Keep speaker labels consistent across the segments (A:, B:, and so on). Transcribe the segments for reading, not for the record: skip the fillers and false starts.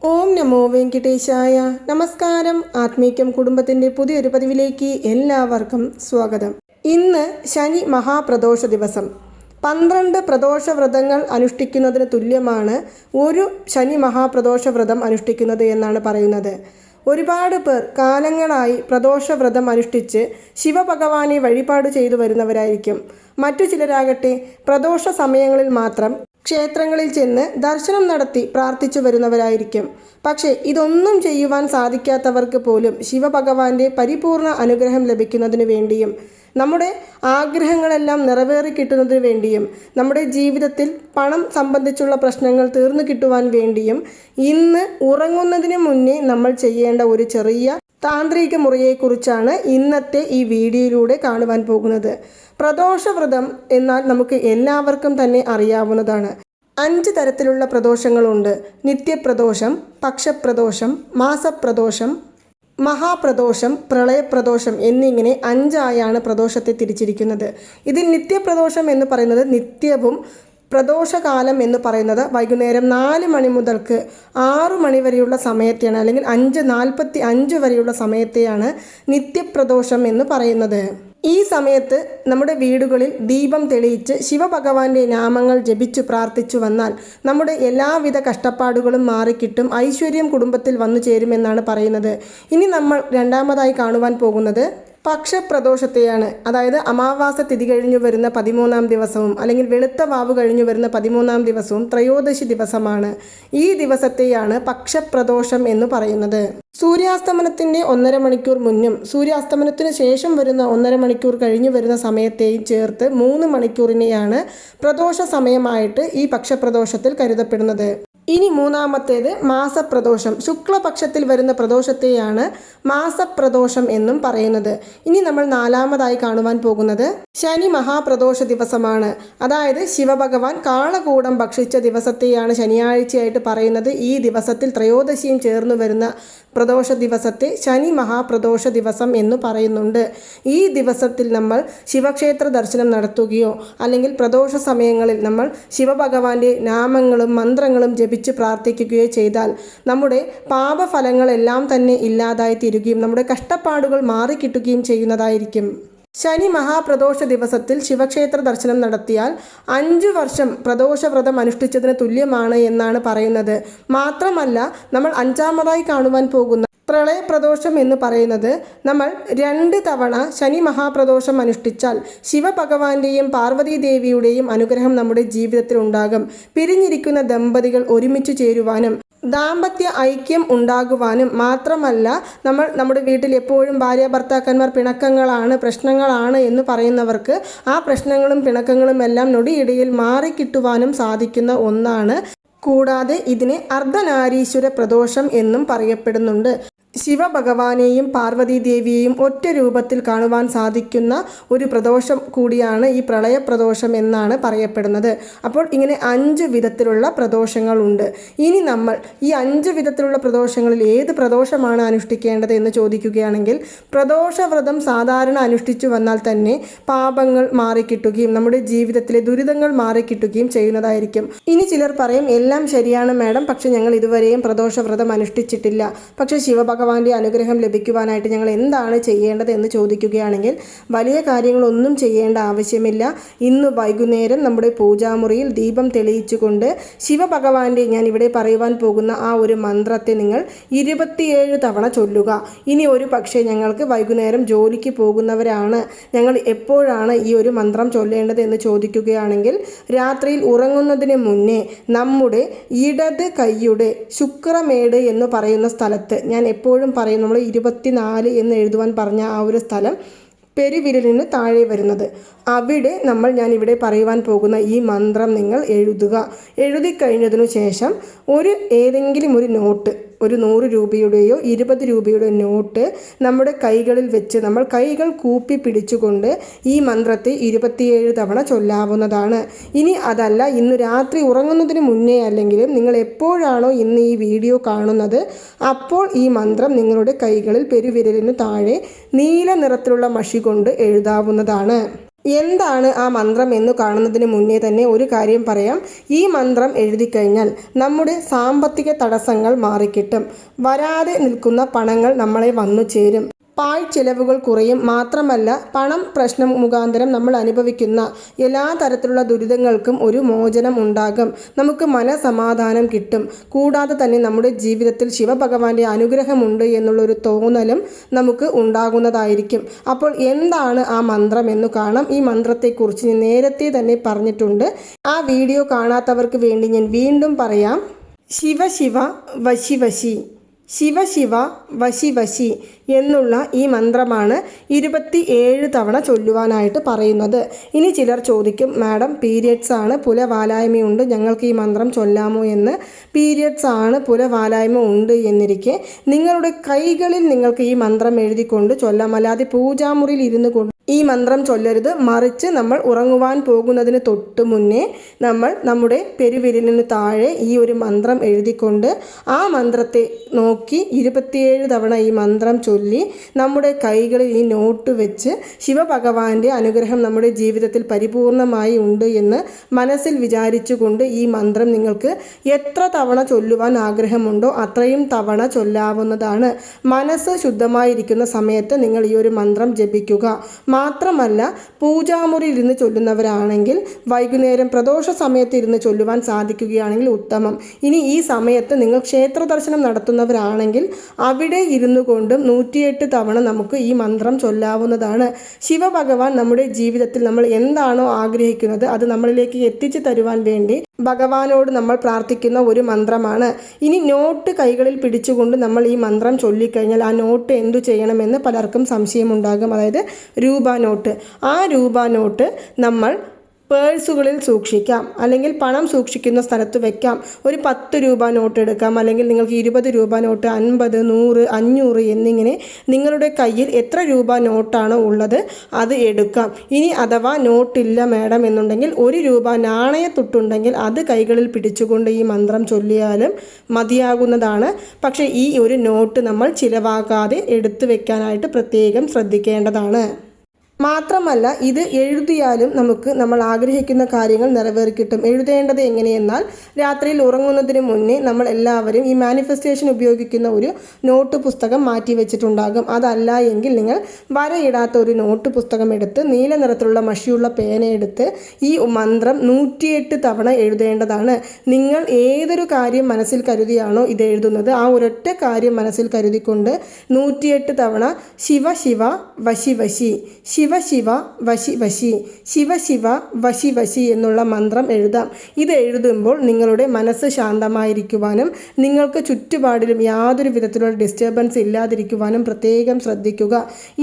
A: ഓം നമോ വെങ്കിടേശായ. നമസ്കാരം. ആത്മീക്യം കുടുംബത്തിൻ്റെ പുതിയൊരു പതിവിലേക്ക് എല്ലാവർക്കും സ്വാഗതം. ഇന്ന് ശനി മഹാപ്രദോഷ ദിവസം. 12 പ്രദോഷ വ്രതങ്ങൾ അനുഷ്ഠിക്കുന്നതിന് തുല്യമാണ് ഒരു ശനി മഹാപ്രദോഷ വ്രതം അനുഷ്ഠിക്കുന്നത് എന്നാണ് പറയുന്നത്. ഒരുപാട് പേർ കാലങ്ങളായി പ്രദോഷ വ്രതം അനുഷ്ഠിച്ച് ശിവഭഗവാനെ വഴിപാട് ചെയ്തു വരുന്നവരായിരിക്കും. മറ്റു ചിലരാകട്ടെ പ്രദോഷ സമയങ്ങളിൽ മാത്രം ക്ഷേത്രങ്ങളിൽ ചെന്ന് ദർശനം നടത്തി പ്രാർത്ഥിച്ചു വരുന്നവരായിരിക്കും. പക്ഷേ ഇതൊന്നും ചെയ്യുവാൻ സാധിക്കാത്തവർക്ക് പോലും ശിവഭഗവാന്റെ പരിപൂർണ അനുഗ്രഹം ലഭിക്കുന്നതിന് വേണ്ടിയും നമ്മുടെ ആഗ്രഹങ്ങളെല്ലാം നിറവേറി കിട്ടുന്നതിന് വേണ്ടിയും നമ്മുടെ ജീവിതത്തിൽ പണം സംബന്ധിച്ചുള്ള പ്രശ്നങ്ങൾ തീർന്നു കിട്ടുവാൻ വേണ്ടിയും ഇന്ന് ഉറങ്ങുന്നതിന് മുന്നേ നമ്മൾ ചെയ്യേണ്ട ഒരു ചെറിയ താന്ത്രിക മുറിയെക്കുറിച്ചാണ് ഇന്നത്തെ ഈ വീഡിയോയിലൂടെ കാണുവാൻ പോകുന്നത്. പ്രദോഷവ്രതം എന്നാൽ നമുക്ക് എല്ലാവർക്കും തന്നെ അറിയാവുന്നതാണ്. 5 തരത്തിലുള്ള പ്രദോഷങ്ങളുണ്ട്. നിത്യപ്രദോഷം, പക്ഷപ്രദോഷം, മാസപ്രദോഷം, മഹാപ്രദോഷം, പ്രളയപ്രദോഷം എന്നിങ്ങനെ 5 ആയാണ് പ്രദോഷത്തെ തിരിച്ചിരിക്കുന്നത്. ഇതിൽ നിത്യപ്രദോഷം എന്ന് പറയുന്നത് നിത്യവും, പ്രദോഷകാലം എന്ന് പറയുന്നത് വൈകുന്നേരം 4 മണി മുതൽക്ക് 6 മണി വരെയുള്ള സമയത്തെയാണ്, അല്ലെങ്കിൽ 5:45 വരെയുള്ള സമയത്തെയാണ് നിത്യപ്രദോഷം എന്ന് പറയുന്നത്. ഈ സമയത്ത് നമ്മുടെ വീടുകളിൽ ദീപം തെളിയിച്ച് ശിവഭഗവാന്റെ നാമങ്ങൾ ജപിച്ചു പ്രാർത്ഥിച്ചു വന്നാൽ നമ്മുടെ എല്ലാവിധ കഷ്ടപ്പാടുകളും മാറിക്കിട്ടും, ഐശ്വര്യം കുടുംബത്തിൽ വന്നു ചേരുമെന്നാണ് പറയുന്നത്. ഇനി നമ്മൾ രണ്ടാമതായി കാണുവാൻ പോകുന്നത് പക്ഷപ്രദോഷത്തെയാണ്. അതായത് അമാവാസ തിഥി കഴിഞ്ഞു വരുന്ന 13-ാം ദിവസവും അല്ലെങ്കിൽ വെളുത്ത വാവ് കഴിഞ്ഞു വരുന്ന 13-ാം ദിവസവും ത്രയോദശി ദിവസമാണ്. ഈ ദിവസത്തെയാണ് പക്ഷപ്രദോഷം എന്ന് പറയുന്നത്. സൂര്യാസ്തമനത്തിൻ്റെ 1.5 മണിക്കൂർ മുന്നും സൂര്യാസ്തമനത്തിന് ശേഷം വരുന്ന 1.5 മണിക്കൂർ കഴിഞ്ഞു വരുന്ന സമയത്തെയും ചേർത്ത് 3 മണിക്കൂറിനെയാണ് പ്രദോഷ സമയമായിട്ട് ഈ പക്ഷപ്രദോഷത്തിൽ കരുതപ്പെടുന്നത്. ഇനി മൂന്നാമത്തേത് മാസപ്രദോഷം. ശുക്ലപക്ഷത്തിൽ വരുന്ന പ്രദോഷത്തെയാണ് മാസപ്രദോഷം എന്നും പറയുന്നത്. ഇനി നമ്മൾ 4-മതായി കാണുവാൻ പോകുന്നത് ശനി മഹാപ്രദോഷ ദിവസമാണ്. അതായത് ശിവഭഗവാൻ കാളകൂടം ഭക്ഷിച്ച ദിവസത്തെയാണ് ശനിയാഴ്ചയായിട്ട് പറയുന്നത്. ഈ ദിവസത്തിൽ ത്രയോദശിയും ചേർന്ന് വരുന്ന പ്രദോഷ ദിവസത്തെ ശനി മഹാപ്രദോഷ ദിവസം എന്ന് പറയുന്നുണ്ട്. ഈ ദിവസത്തിൽ നമ്മൾ ശിവക്ഷേത്ര ദർശനം നടത്തുകയോ അല്ലെങ്കിൽ പ്രദോഷ സമയങ്ങളിൽ നമ്മൾ ശിവഭഗവാന്റെ നാമങ്ങളും മന്ത്രങ്ങളും ജപിച്ച് പ്രാർത്ഥിക്കുകയോ ചെയ്താൽ നമ്മുടെ പാപഫലങ്ങളെല്ലാം തന്നെ ഇല്ലാതായി തീരുകയും നമ്മുടെ കഷ്ടപ്പാടുകൾ മാറിക്കിട്ടുകയും ചെയ്യുന്നതായിരിക്കും. ശനി മഹാപ്രദോഷ ദിവസത്തിൽ ശിവക്ഷേത്ര ദർശനം നടത്തിയാൽ 5 വർഷം പ്രദോഷവ്രതം അനുഷ്ഠിച്ചതിന് തുല്യമാണ് എന്നാണ് പറയുന്നത്. മാത്രമല്ല, നമ്മൾ 5-മതായി കാണുവാൻ പോകുന്ന പ്രളയപ്രദോഷം എന്ന് പറയുന്നത് നമ്മൾ 2 തവണ ശനി മഹാപ്രദോഷം അനുഷ്ഠിച്ചാൽ ശിവഭഗവാന്റെയും പാർവതീദേവിയുടെയും അനുഗ്രഹം നമ്മുടെ ജീവിതത്തിൽ ഉണ്ടാകും. പിരിഞ്ഞിരിക്കുന്ന ദമ്പതികൾ ഒരുമിച്ച് ചേരുവാനും ദാമ്പത്യ ഐക്യം ഉണ്ടാകുവാനും മാത്രമല്ല, നമ്മുടെ വീട്ടിൽ എപ്പോഴും ഭാര്യ ഭർത്താക്കന്മാർ പിണക്കങ്ങളാണ്, പ്രശ്നങ്ങളാണ് എന്ന് പറയുന്നവർക്ക് ആ പ്രശ്നങ്ങളും പിണക്കങ്ങളും എല്ലാം നൊടിയിടയിൽ മാറിക്കിട്ടുവാനും സാധിക്കുന്ന ഒന്നാണ്. കൂടാതെ ഇതിനെ അർദ്ധനാരീശ്വര പ്രദോഷം എന്നും പറയപ്പെടുന്നുണ്ട്. ശിവഭഗവാനെയും പാർവതീദേവിയെയും ഒറ്റ രൂപത്തിൽ കാണുവാൻ സാധിക്കുന്ന ഒരു പ്രദോഷം കൂടിയാണ് ഈ പ്രളയപ്രദോഷം എന്നാണ് പറയപ്പെടുന്നത്. അപ്പോൾ ഇങ്ങനെ 5 വിധത്തിലുള്ള പ്രദോഷങ്ങളുണ്ട്. ഇനി നമ്മൾ ഈ 5 വിധത്തിലുള്ള പ്രദോഷങ്ങളിൽ ഏത് പ്രദോഷമാണ് അനുഷ്ഠിക്കേണ്ടത് എന്ന് ചോദിക്കുകയാണെങ്കിൽ, പ്രദോഷവ്രതം സാധാരണ അനുഷ്ഠിച്ചു വന്നാൽ തന്നെ പാപങ്ങൾ മാറിക്കിട്ടുകയും നമ്മുടെ ജീവിതത്തിലെ ദുരിതങ്ങൾ മാറിക്കിട്ടുകയും ചെയ്യുന്നതായിരിക്കും. ഇനി ചിലർ പറയും, എല്ലാം ശരിയാണ് മാഡം, പക്ഷെ ഞങ്ങൾ ഇതുവരെയും പ്രദോഷവ്രതം അനുഷ്ഠിച്ചിട്ടില്ല, പക്ഷേ ശിവഭഗവാന്റെ അനുഗ്രഹം ലഭിക്കുവാനായിട്ട് ഞങ്ങൾ എന്താണ് ചെയ്യേണ്ടത് എന്ന് ചോദിക്കുകയാണെങ്കിൽ, വലിയ കാര്യങ്ങളൊന്നും ചെയ്യേണ്ട ആവശ്യമില്ല. ഇന്ന് വൈകുന്നേരം നമ്മുടെ പൂജാമുറിയിൽ ദീപം തെളിയിച്ചുകൊണ്ട് ശിവഭഗവാന്റെ ഞാൻ ഇവിടെ പറയുവാൻ പോകുന്ന ആ ഒരു മന്ത്രത്തെ നിങ്ങൾ 27 തവണ ചൊല്ലുക. ഇനി ഒരു പക്ഷേ ഞങ്ങൾക്ക് വൈകുന്നേരം ജോലിക്ക് പോകുന്നവരാണ്, ഞങ്ങൾ എപ്പോഴാണ് ഈ ഒരു മന്ത്രം ചൊല്ലേണ്ടത് എന്ന് ചോദിക്കുകയാണെങ്കിൽ, രാത്രിയിൽ ഉറങ്ങുന്നതിന് മുന്നേ നമ്മുടെ ഇടത് കൈയുടെ ശുക്രമേട് എന്ന് പറയുന്ന സ്ഥലത്ത്, ഞാൻ എപ്പോഴും പറയും, നമ്മൾ 24 എന്ന് എഴുതുവാൻ പറഞ്ഞ ആ ഒരു സ്ഥലം പെരുവിരലിന് താഴെ വരുന്നത്, അവിടെ ഞാൻ ഇവിടെ പറയുവാൻ പോകുന്ന ഈ മന്ത്രം നിങ്ങൾ എഴുതുക. എഴുതി കഴിഞ്ഞതിനു ശേഷം ഏതെങ്കിലും ഒരു നോട്ട്, ഒരു 100 രൂപയുടെയോ 20 രൂപയുടെ നോട്ട് നമ്മുടെ കൈകളിൽ വെച്ച് നമ്മൾ കൈകൾ കൂപ്പി പിടിച്ചുകൊണ്ട് ഈ മന്ത്രത്തെ 27 തവണ ചൊല്ലാവുന്നതാണ്. ഇനി അതല്ല, ഇന്ന് രാത്രി ഉറങ്ങുന്നതിന് മുന്നേ അല്ലെങ്കിലും നിങ്ങൾ എപ്പോഴാണോ ഇന്ന് ഈ വീഡിയോ കാണുന്നത് അപ്പോൾ ഈ മന്ത്രം നിങ്ങളുടെ കൈകളിൽ പെരുവിരലിന് താഴെ നീല നിറത്തിലുള്ള മഷി കൊണ്ട് എഴുതാവുന്നതാണ്. എന്താണ് ആ മന്ത്രം എന്ന് കാണുന്നതിന് മുന്നേ തന്നെ ഒരു കാര്യം പറയാം. ഈ മന്ത്രം എഴുതി കഴിഞ്ഞാൽ നമ്മുടെ സാമ്പത്തിക തടസ്സങ്ങൾ മാറിക്കിട്ടും. വരാതെ നിൽക്കുന്ന പണങ്ങൾ നമ്മളെ വന്നു ചേരും. പാഴ്ചെലവുകൾ കുറയും. മാത്രമല്ല, പണം പ്രശ്നം മുഖാന്തരം നമ്മൾ അനുഭവിക്കുന്ന എല്ലാ തരത്തിലുള്ള ദുരിതങ്ങൾക്കും ഒരു മോചനം ഉണ്ടാകും. നമുക്ക് മനസമാധാനം കിട്ടും. കൂടാതെ തന്നെ നമ്മുടെ ജീവിതത്തിൽ ശിവഭഗവാന്റെ അനുഗ്രഹമുണ്ട് എന്നുള്ളൊരു തോന്നലും നമുക്ക് ഉണ്ടാകുന്നതായിരിക്കും. അപ്പോൾ എന്താണ് ആ മന്ത്രം എന്ന് കാണാം. ഈ മന്ത്രത്തെക്കുറിച്ച് ഞാൻ നേരത്തെ തന്നെ പറഞ്ഞിട്ടുണ്ട്. ആ വീഡിയോ കാണാത്തവർക്ക് വേണ്ടി ഞാൻ വീണ്ടും പറയാം. ശിവ ശിവ വശി വശി, ശിവ ശിവ വശി വശി എന്നുള്ള ഈ മന്ത്രമാണ് 27 തവണ ചൊല്ലുവാനായിട്ട് പറയുന്നത്. ഇനി ചിലർ ചോദിക്കും, മാഡം പീരിയഡ്സ് ആണ്, പുലവാലായ്മയുണ്ട്, ഞങ്ങൾക്ക് ഈ മന്ത്രം ചൊല്ലാമോ എന്ന്. പീരിയഡ്സ് ആണ്, പുലവാലായ്മ ഉണ്ട് എന്നിരിക്കെ നിങ്ങളുടെ കൈകളിൽ നിങ്ങൾക്ക് ഈ മന്ത്രം എഴുതിക്കൊണ്ട് ചൊല്ലാം. അല്ലാതെ പൂജാമുറിയിൽ ഇരുന്നു കൊണ്ട് ഈ മന്ത്രം ചൊല്ലരുത്. മറിച്ച് നമ്മൾ ഉറങ്ങുവാൻ പോകുന്നതിന് തൊട്ട് മുന്നേ നമ്മൾ നമ്മുടെ പെരുവിരലിന് താഴെ ഈ ഒരു മന്ത്രം എഴുതിക്കൊണ്ട് ആ മന്ത്രത്തെ നോക്കി 27 തവണ ഈ മന്ത്രം ചൊല്ലി നമ്മുടെ കൈകളിൽ ഈ നോട്ട് വെച്ച് ശിവഭഗവാന്റെ അനുഗ്രഹം നമ്മുടെ ജീവിതത്തിൽ പരിപൂർണമായി ഉണ്ട് എന്ന് മനസ്സിൽ വിചാരിച്ചുകൊണ്ട് ഈ മന്ത്രം നിങ്ങൾക്ക് എത്ര തവണ ചൊല്ലുവാൻ ആഗ്രഹമുണ്ടോ അത്രയും തവണ ചൊല്ലാവുന്നതാണ്. മനസ്സ് ശുദ്ധമായിരിക്കുന്ന സമയത്ത് നിങ്ങൾ ഈ ഒരു മന്ത്രം ജപിക്കുക. മാത്രമല്ല, പൂജാമുറിയിൽ ഇരുന്ന് ചൊല്ലുന്നവരാണെങ്കിൽ വൈകുന്നേരം പ്രദോഷ സമയത്ത് ഇരുന്ന് ചൊല്ലുവാൻ സാധിക്കുകയാണെങ്കിൽ ഉത്തമം. ഇനി ഈ സമയത്ത് നിങ്ങൾ ക്ഷേത്ര ദർശനം നടത്തുന്നവരാണെങ്കിൽ അവിടെ ഇരുന്നു കൊണ്ടും 108 തവണ നമുക്ക് ഈ മന്ത്രം ചൊല്ലാവുന്നതാണ്. ശിവഭഗവാൻ നമ്മുടെ ജീവിതത്തിൽ നമ്മൾ എന്താണോ ആഗ്രഹിക്കുന്നത് അത് നമ്മളിലേക്ക് എത്തിച്ചു തരുവാൻ വേണ്ടി ഭഗവാനോട് നമ്മൾ പ്രാർത്ഥിക്കുന്ന ഒരു മന്ത്രമാണ്. ഇനി നോട്ട് കൈകളിൽ പിടിച്ചുകൊണ്ട് നമ്മൾ ഈ മന്ത്രം ചൊല്ലിക്കഴിഞ്ഞാൽ ആ നോട്ട് എന്തു ചെയ്യണമെന്ന് പലർക്കും സംശയമുണ്ടാകും. അതായത് രൂപ നോട്ട്. ആ രൂപ നോട്ട് നമ്മൾ പേഴ്സുകളിൽ സൂക്ഷിക്കാം, അല്ലെങ്കിൽ പണം സൂക്ഷിക്കുന്ന സ്ഥലത്ത് വെക്കാം. ഒരു 10 രൂപ നോട്ട് എടുക്കാം, അല്ലെങ്കിൽ നിങ്ങൾക്ക് 20 രൂപ നോട്ട്, 50, 100, 500 എന്നിങ്ങനെ നിങ്ങളുടെ കയ്യിൽ എത്ര രൂപ നോട്ടാണോ ഉള്ളത് അത് എടുക്കാം. ഇനി അഥവാ നോട്ടില്ല മാഡം എന്നുണ്ടെങ്കിൽ 1 രൂപ നാണയത്തുട്ടുണ്ടെങ്കിൽ അത് കൈകളിൽ പിടിച്ചുകൊണ്ട് ഈ മന്ത്രം ചൊല്ലിയാലും മതിയാകുന്നതാണ്. പക്ഷേ ഈ ഒരു നോട്ട് നമ്മൾ ചിലവാക്കാതെ എടുത്തു വെക്കാനായിട്ട് പ്രത്യേകം ശ്രദ്ധിക്കേണ്ടതാണ്. മാത്രമല്ല, ഇത് എഴുതിയാലും നമുക്ക് നമ്മൾ ആഗ്രഹിക്കുന്ന കാര്യങ്ങൾ നിറവേറിക്കിട്ടും. എഴുതേണ്ടത് എങ്ങനെയെന്നാൽ, രാത്രിയിൽ ഉറങ്ങുന്നതിന് മുന്നേ നമ്മൾ എല്ലാവരും ഈ മാനിഫെസ്റ്റേഷൻ ഉപയോഗിക്കുന്ന ഒരു നോട്ട് പുസ്തകം മാറ്റി വെച്ചിട്ടുണ്ടാകും. അതല്ല എങ്കിൽ നിങ്ങൾ വരയിടാത്ത ഒരു നോട്ട് പുസ്തകം എടുത്ത് നീല നിറത്തിലുള്ള മഷിയുള്ള പേനയെടുത്ത് ഈ മന്ത്രം 108 തവണ എഴുതേണ്ടതാണ്. നിങ്ങൾ ഏതൊരു കാര്യം മനസ്സിൽ കരുതിയാണോ ഇത് എഴുതുന്നത് ആ ഒരൊറ്റ കാര്യം മനസ്സിൽ കരുതിക്കൊണ്ട് 108 തവണ ശിവ ശിവ വശി വശി, ശിവ ശിവ വശി വശി, ശിവ ശിവ വശി വശി എന്നുള്ള മന്ത്രം എഴുതാം. ഇത് എഴുതുമ്പോൾ നിങ്ങളുടെ മനസ്സ് ശാന്തമായിരിക്കുവാനും നിങ്ങൾക്ക് ചുറ്റുപാടിലും യാതൊരു വിധത്തിലുള്ള ഡിസ്റ്റർബൻസ് ഇല്ലാതിരിക്കുവാനും പ്രത്യേകം ശ്രദ്ധിക്കുക.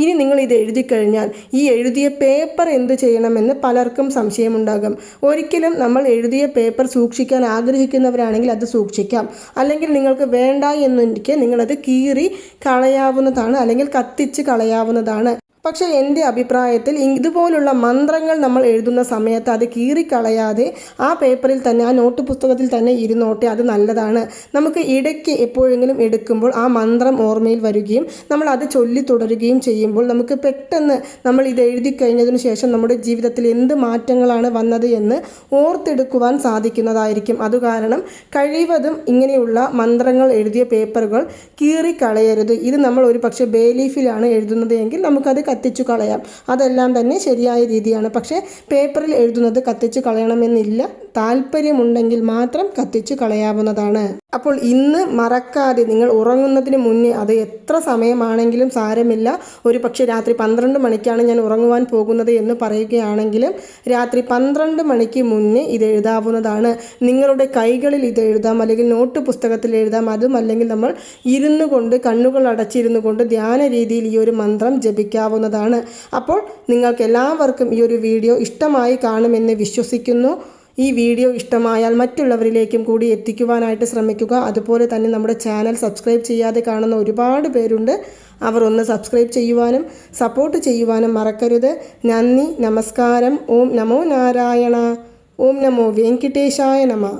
A: ഇനി നിങ്ങൾ ഇത് എഴുതി കഴിഞ്ഞാൽ ഈ എഴുതിയ പേപ്പർ എന്തു ചെയ്യണമെന്ന് പലർക്കും സംശയമുണ്ടാകും. ഒരിക്കലും നമ്മൾ എഴുതിയ പേപ്പർ സൂക്ഷിക്കാൻ ആഗ്രഹിക്കുന്നവരാണെങ്കിൽ അത് സൂക്ഷിക്കാം. അല്ലെങ്കിൽ നിങ്ങൾക്ക് വേണ്ട എന്നെനിക്ക് നിങ്ങളത് കീറി കളയാവുന്നതാണ്, അല്ലെങ്കിൽ കത്തിച്ച് കളയാവുന്നതാണ്. പക്ഷേ എൻ്റെ അഭിപ്രായത്തിൽ ഇതുപോലുള്ള മന്ത്രങ്ങൾ നമ്മൾ എഴുതുന്ന സമയത്ത് അത് കീറിക്കളയാതെ ആ പേപ്പറിൽ തന്നെ, ആ നോട്ട് പുസ്തകത്തിൽ തന്നെ ഇരുന്നോട്ടെ, അത് നല്ലതാണ്. നമുക്ക് ഇടയ്ക്ക് എപ്പോഴെങ്കിലും എടുക്കുമ്പോൾ ആ മന്ത്രം ഓർമ്മയിൽ വരികയും നമ്മൾ അത് ചൊല്ലി തുടരുകയും ചെയ്യുമ്പോൾ നമുക്ക് പെട്ടെന്ന് നമ്മൾ ഇത് എഴുതി കഴിഞ്ഞതിന് ശേഷം നമ്മുടെ ജീവിതത്തിൽ എന്ത് മാറ്റങ്ങളാണ് വന്നത് എന്ന് ഓർത്തെടുക്കുവാൻ സാധിക്കുന്നതായിരിക്കും. അതുകാരണം കഴിവതും ഇങ്ങനെയുള്ള മന്ത്രങ്ങൾ എഴുതിയ പേപ്പറുകൾ കീറിക്കളയരുത്. ഇത് നമ്മൾ ഒരു പക്ഷേ ബേ ലീഫിലാണ് എഴുതുന്നത് എങ്കിൽ നമുക്കത് കത്തിച്ചു കളയാം. അതെല്ലാം തന്നെ ശരിയായ രീതിയാണ്. പക്ഷേ പേപ്പറിൽ എഴുതുന്നത് കത്തിച്ചു കളയണമെന്നില്ല. താല്പര്യമുണ്ടെങ്കിൽ മാത്രം കത്തിച്ചു കളയാവുന്നതാണ്. അപ്പോൾ ഇന്ന് മറക്കാതെ നിങ്ങൾ ഉറങ്ങുന്നതിന് മുന്നേ, അത് എത്ര സമയമാണെങ്കിലും സാരമില്ല, ഒരു പക്ഷേ രാത്രി 12 മണിക്കാണ് ഞാൻ ഉറങ്ങുവാൻ പോകുന്നത് എന്ന് പറയുകയാണെങ്കിലും രാത്രി 12 മണിക്ക് മുന്നേ ഇത് എഴുതാവുന്നതാണ്. നിങ്ങളുടെ കൈകളിൽ ഇത് എഴുതാം, അല്ലെങ്കിൽ നോട്ട് പുസ്തകത്തിൽ എഴുതാം. അതും അല്ലെങ്കിൽ നമ്മൾ ഇരുന്നു കൊണ്ട്, കണ്ണുകൾ അടച്ചിരുന്നു കൊണ്ട് ധ്യാന രീതിയിൽ ഈ ഒരു മന്ത്രം ജപിക്കാവുന്നതാണ്. അപ്പോൾ നിങ്ങൾക്ക് എല്ലാവർക്കും ഈ ഒരു വീഡിയോ ഇഷ്ടമായി കാണുമെന്ന് വിശ്വസിക്കുന്നു. ഈ വീഡിയോ ഇഷ്ടമായാൽ മറ്റുള്ളവരിലേക്കും കൂടി എത്തിക്കുവാനായിട്ട് ശ്രമിക്കുക. അതുപോലെ തന്നെ നമ്മുടെ ചാനൽ സബ്സ്ക്രൈബ് ചെയ്യാതെ കാണുന്ന ഒരുപാട് പേരുണ്ട്. അവർ ഒന്ന് സബ്സ്ക്രൈബ് ചെയ്യുവാനും സപ്പോർട്ട് ചെയ്യുവാനും മറക്കരുത്. നന്ദി, നമസ്കാരം. ഓം നമോ നാരായണ. ഓം നമോ വെങ്കിടേശായ നമ.